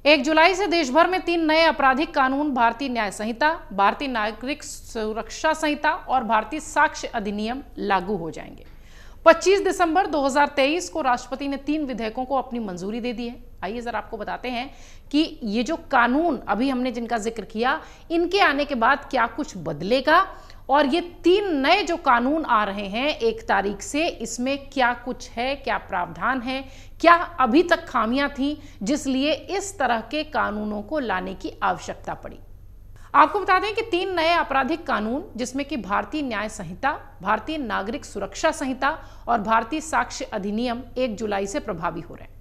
1 जुलाई से देश भर में 3 नए आपराधिक कानून भारतीय न्याय संहिता, भारतीय नागरिक सुरक्षा संहिता और भारतीय साक्ष्य अधिनियम लागू हो जाएंगे। 25 दिसंबर 2023 को राष्ट्रपति ने 3 विधेयकों को अपनी मंजूरी दे दी है। आइए जरा आपको बताते हैं कि ये जो कानून अभी हमने जिनका जिक्र किया, इनके आने के बाद क्या कुछ बदलेगा और ये 3 नए जो कानून आ रहे हैं 1 तारीख से, इसमें क्या कुछ है, क्या प्रावधान है, क्या अभी तक खामियां थी जिसलिए इस तरह के कानूनों को लाने की आवश्यकता पड़ी। आपको बता दें कि 3 नए आपराधिक कानून, जिसमें कि भारतीय न्याय संहिता, भारतीय नागरिक सुरक्षा संहिता और भारतीय साक्ष्य अधिनियम 1 जुलाई से प्रभावी हो रहे हैं।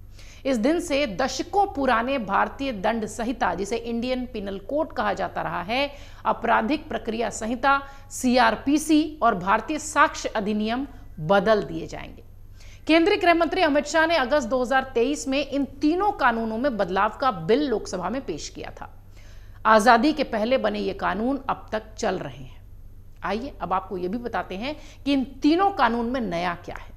इस दिन से दशकों पुराने भारतीय दंड संहिता, जिसे इंडियन पिनल कोड कहा जाता रहा है, आपराधिक प्रक्रिया संहिता CRPC और भारतीय साक्ष्य अधिनियम बदल दिए जाएंगे। केंद्रीय गृह मंत्री अमित शाह ने अगस्त 2023 में इन तीनों कानूनों में बदलाव का बिल लोकसभा में पेश किया था। आजादी के पहले बने ये कानून अब तक चल रहे हैं। आइए अब आपको यह भी बताते हैं कि इन तीनों कानून में नया क्या है।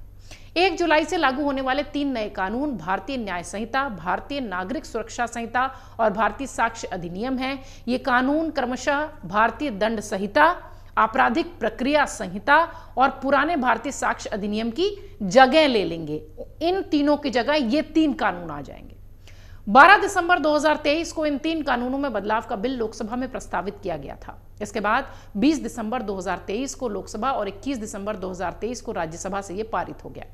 1 जुलाई से लागू होने वाले 3 नए कानून भारतीय न्याय संहिता, भारतीय नागरिक सुरक्षा संहिता और भारतीय साक्ष्य अधिनियम हैं। ये कानून क्रमशः भारतीय दंड संहिता, आपराधिक प्रक्रिया संहिता और पुराने भारतीय साक्ष्य अधिनियम की जगह ले लेंगे। इन तीनों की जगह ये 3 कानून आ जाएंगे। 12 दिसंबर 2023 को इन 3 कानूनों में बदलाव का बिल लोकसभा में प्रस्तावित किया गया था। इसके बाद 20 दिसंबर 2023 को लोकसभा और 21 दिसंबर 2023 को राज्यसभा से यह पारित हो गया।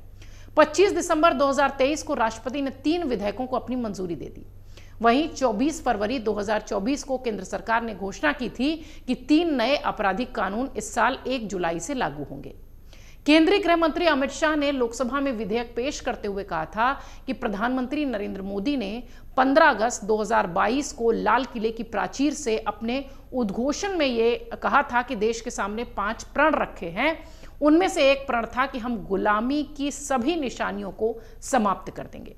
25 दिसंबर 2023 को राष्ट्रपति ने 3 विधेयकों को अपनी मंजूरी दे दी। वहीं 24 फरवरी 2024 को केंद्र सरकार ने घोषणा की थी कि 3 नए आपराधिक कानून इस साल 1 जुलाई से लागू होंगे। केंद्रीय गृह मंत्री अमित शाह ने लोकसभा में विधेयक पेश करते हुए कहा था कि प्रधानमंत्री नरेंद्र मोदी ने 15 अगस्त 2022 को लाल किले की प्राचीर से अपने उद्घोषण में यह कहा था कि देश के सामने 5 प्रण रखे हैं। उनमें से एक प्रण था कि हम गुलामी की सभी निशानियों को समाप्त कर देंगे।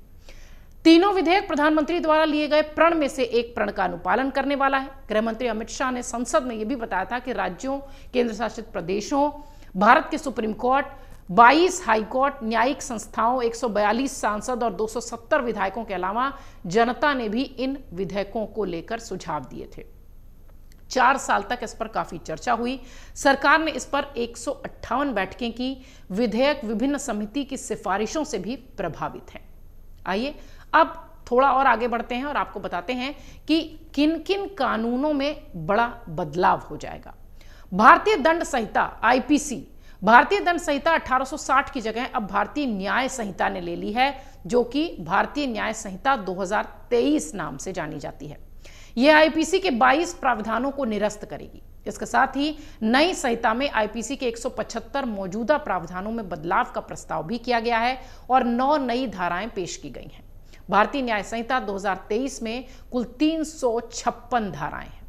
तीनों विधेयक प्रधानमंत्री द्वारा लिए गए प्रण में से एक प्रण का अनुपालन करने वाला है। गृह मंत्री अमित शाह ने संसद में यह भी बताया था कि राज्यों, केंद्र शासित प्रदेशों, भारत के सुप्रीम कोर्ट, 22 हाई कोर्ट, न्यायिक संस्थाओं, 142 सांसद और 270 विधायकों के अलावा जनता ने भी इन विधेयकों को लेकर सुझाव दिए थे। 4 साल तक इस पर काफी चर्चा हुई। सरकार ने इस पर 158 बैठकें की। विधेयक विभिन्न समिति की सिफारिशों से भी प्रभावित है। आइए अब थोड़ा और आगे बढ़ते हैं और आपको बताते हैं कि किन किन कानूनों में बड़ा बदलाव हो जाएगा। भारतीय दंड संहिता IPC, भारतीय दंड संहिता 1860 की जगह अब भारतीय न्याय संहिता ने ले ली है, जो कि भारतीय न्याय संहिता 2023 नाम से जानी जाती है। यह IPC के 22 प्रावधानों को निरस्त करेगी। इसके साथ ही नई संहिता में IPC के 175 मौजूदा प्रावधानों में बदलाव का प्रस्ताव भी किया गया है और 9 नई धाराएं पेश की गई हैं। भारतीय न्याय संहिता 2023 में कुल 356 धाराएं हैं।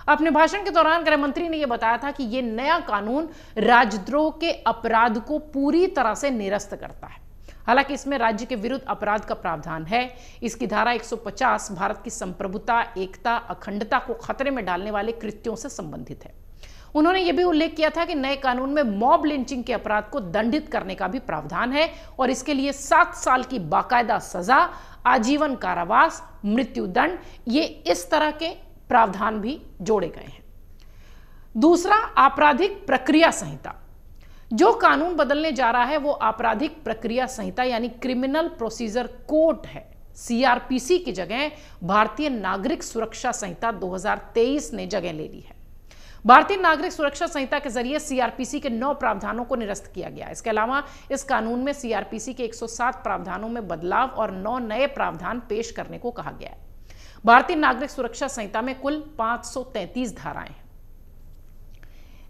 अपने भाषण के दौरान गृह मंत्री ने यह बताया था कि यह नया कानून राजद्रोह के अपराध को पूरी तरह से निरस्त करता है। हालांकि इसमें राज्य के विरुद्ध अपराध का प्रावधान है। इसकी धारा 150 भारत की संप्रभुता, एकता, अखंडता को खतरे में डालने वाले कृत्यों से संबंधित है। उन्होंने यह भी उल्लेख किया था कि नए कानून में मॉब लिंचिंग के अपराध को दंडित करने का भी प्रावधान है और इसके लिए 7 साल की बाकायदा सजा, आजीवन कारावास, मृत्युदंड, ये इस तरह के प्रावधान भी जोड़े गए हैं। दूसरा, आपराधिक प्रक्रिया संहिता। जो कानून बदलने जा रहा है वो आपराधिक प्रक्रिया संहिता यानी क्रिमिनल प्रोसीजर कोड है। CRPC की जगह भारतीय नागरिक सुरक्षा संहिता 2023 ने जगह ले ली है। भारतीय नागरिक सुरक्षा संहिता के जरिए CRPC के 9 प्रावधानों को निरस्त किया गया। इसके अलावा इस कानून में CRPC के 107 प्रावधानों में बदलाव और 9 नए प्रावधान पेश करने को कहा गया है। भारतीय नागरिक सुरक्षा संहिता में कुल 533 धाराएं हैं।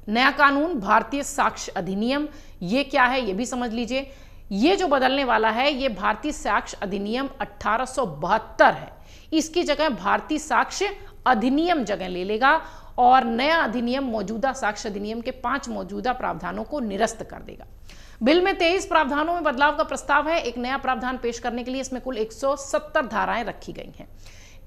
नया कानून भारतीय साक्ष्य अधिनियम, ये क्या है ये भी समझ लीजिए। ये जो बदलने वाला है ये भारतीय साक्ष्य अधिनियम 1872 है। इसकी जगह भारतीय साक्ष्य अधिनियम जगह ले लेगा और नया अधिनियम मौजूदा साक्ष्य अधिनियम के 5 मौजूदा प्रावधानों को निरस्त कर देगा। बिल में 23 प्रावधानों में बदलाव का प्रस्ताव है। एक नया प्रावधान पेश करने के लिए इसमें कुल 170 धाराएं रखी गई हैं।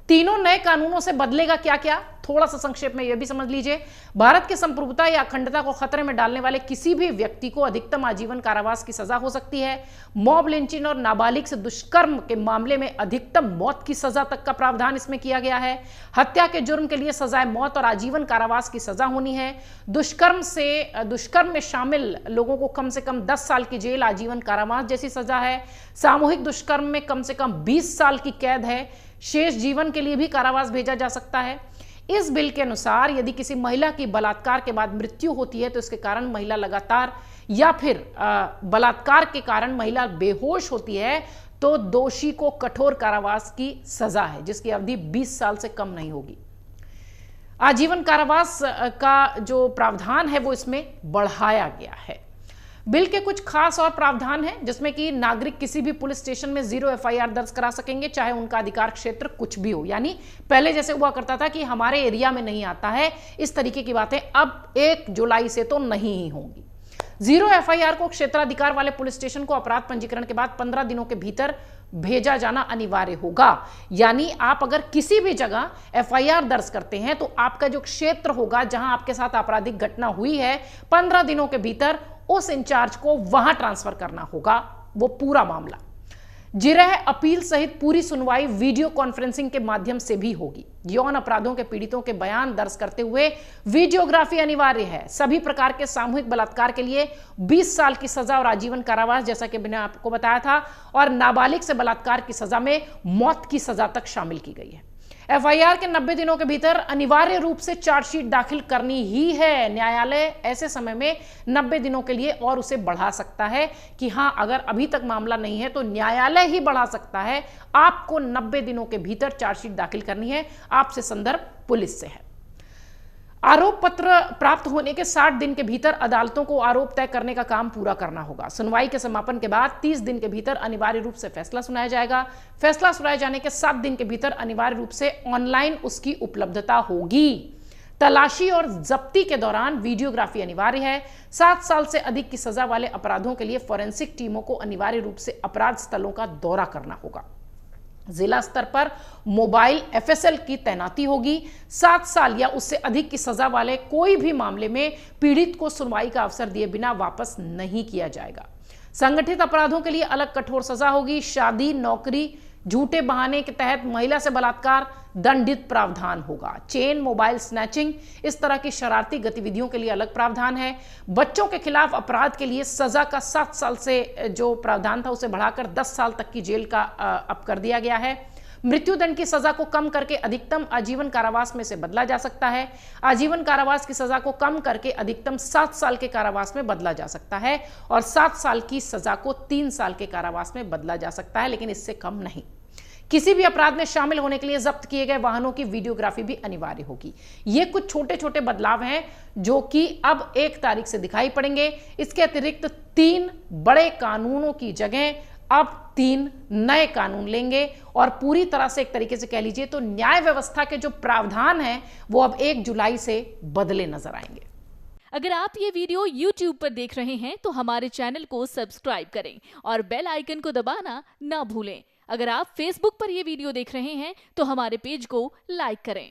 तीनों नए कानूनों से बदलेगा क्या क्या, थोड़ा सा संक्षेप में यह भी समझ लीजिए। भारत की संप्रभुता या अखंडता को खतरे में डालने वाले किसी भी व्यक्ति को अधिकतम आजीवन कारावास की सजा हो सकती है। मॉब लिंचिंग और नाबालिग से दुष्कर्म के मामले में अधिकतम मौत की सजा तक का प्रावधान इसमें किया गया है। हत्या के जुर्म के लिए सजाए मौत और आजीवन कारावास की सजा होनी है। दुष्कर्म में शामिल लोगों को कम से कम 10 साल की जेल, आजीवन कारावास जैसी सजा है। सामूहिक दुष्कर्म में कम से कम 20 साल की कैद है। शेष जीवन के लिए भी कारावास भेजा जा सकता है। इस बिल के अनुसार यदि किसी महिला की बलात्कार के बाद मृत्यु होती है तो इसके कारण महिला लगातार या फिर बलात्कार के कारण महिला बेहोश होती है तो दोषी को कठोर कारावास की सजा है, जिसकी अवधि 20 साल से कम नहीं होगी। आजीवन कारावास का जो प्रावधान है वो इसमें बढ़ाया गया है। बिल के कुछ खास और प्रावधान हैं जिसमें कि नागरिक किसी भी पुलिस स्टेशन में 0 FIR दर्ज करा सकेंगे, चाहे उनका अधिकार क्षेत्र कुछ भी हो। यानी पहले जैसे हुआ करता था कि हमारे एरिया में नहीं आता है, इस तरीके की बातें अब 1 जुलाई से तो नहीं ही होंगी। 0 FIR को क्षेत्राधिकार वाले पुलिस स्टेशन को अपराध पंजीकरण के बाद 15 दिनों के भीतर भेजा जाना अनिवार्य होगा। यानी आप अगर किसी भी जगह FIR दर्ज करते हैं तो आपका जो क्षेत्र होगा जहां आपके साथ आपराधिक घटना हुई है, 15 दिनों के भीतर उस इंचार्ज को वहां ट्रांसफर करना होगा वो पूरा मामला। जिरह अपील सहित पूरी सुनवाई वीडियो कॉन्फ्रेंसिंग के माध्यम से भी होगी। यौन अपराधों के पीड़ितों के बयान दर्ज करते हुए वीडियोग्राफी अनिवार्य है। सभी प्रकार के सामूहिक बलात्कार के लिए 20 साल की सजा और आजीवन कारावास, जैसा कि मैंने आपको बताया था, और नाबालिग से बलात्कार की सजा में मौत की सजा तक शामिल की गई है। FIR के 90 दिनों के भीतर अनिवार्य रूप से चार्जशीट दाखिल करनी ही है। न्यायालय ऐसे समय में 90 दिनों के लिए और उसे बढ़ा सकता है कि हां, अगर अभी तक मामला नहीं है तो न्यायालय ही बढ़ा सकता है। आपको 90 दिनों के भीतर चार्जशीट दाखिल करनी है। आपसे संदर्भ पुलिस से है। आरोप पत्र प्राप्त होने के 60 दिन के भीतर अदालतों को आरोप तय करने का काम पूरा करना होगा। सुनवाई के समापन के बाद 30 दिन के भीतर अनिवार्य रूप से फैसला सुनाया जाएगा। फैसला सुनाए जाने के 7 दिन के भीतर अनिवार्य रूप से ऑनलाइन उसकी उपलब्धता होगी। तलाशी और जब्ती के दौरान वीडियोग्राफी अनिवार्य है। 7 साल से अधिक की सजा वाले अपराधों के लिए फॉरेंसिक टीमों को अनिवार्य रूप से अपराध स्थलों का दौरा करना होगा। जिला स्तर पर मोबाइल FSL की तैनाती होगी। 7 साल या उससे अधिक की सजा वाले कोई भी मामले में पीड़ित को सुनवाई का अवसर दिए बिना वापस नहीं किया जाएगा। संगठित अपराधों के लिए अलग कठोर सजा होगी। शादी, नौकरी, झूठे बहाने के तहत महिला से बलात्कार दंडित प्रावधान होगा। चेन, मोबाइल स्नैचिंग, इस तरह की शरारती गतिविधियों के लिए अलग प्रावधान है। बच्चों के खिलाफ अपराध के लिए सजा का 7 साल से जो प्रावधान था उसे बढ़ाकर 10 साल तक की जेल का अब कर दिया गया है। मृत्युदंड की सजा को कम करके अधिकतम आजीवन कारावास में से बदला जा सकता है। आजीवन कारावास की सजा को कम करके अधिकतम 7 साल के कारावास में बदला जा सकता है और 7 साल की सजा को 3 साल के कारावास में बदला जा सकता है, लेकिन इससे कम नहीं। किसी भी अपराध में शामिल होने के लिए जब्त किए गए वाहनों की वीडियोग्राफी भी अनिवार्य होगी। ये कुछ छोटे छोटे बदलाव हैं जो कि अब 1 तारीख से दिखाई पड़ेंगे। इसके अतिरिक्त 3 बड़े कानूनों की जगह अब 3 नए कानून लेंगे और पूरी तरह से एक तरीके से कह लीजिए तो न्याय व्यवस्था के जो प्रावधान हैं वो अब 1 जुलाई से बदले नजर आएंगे। अगर आप ये वीडियो YouTube पर देख रहे हैं तो हमारे चैनल को सब्सक्राइब करें और बेल आइकन को दबाना ना भूलें। अगर आप Facebook पर यह वीडियो देख रहे हैं तो हमारे पेज को लाइक करें।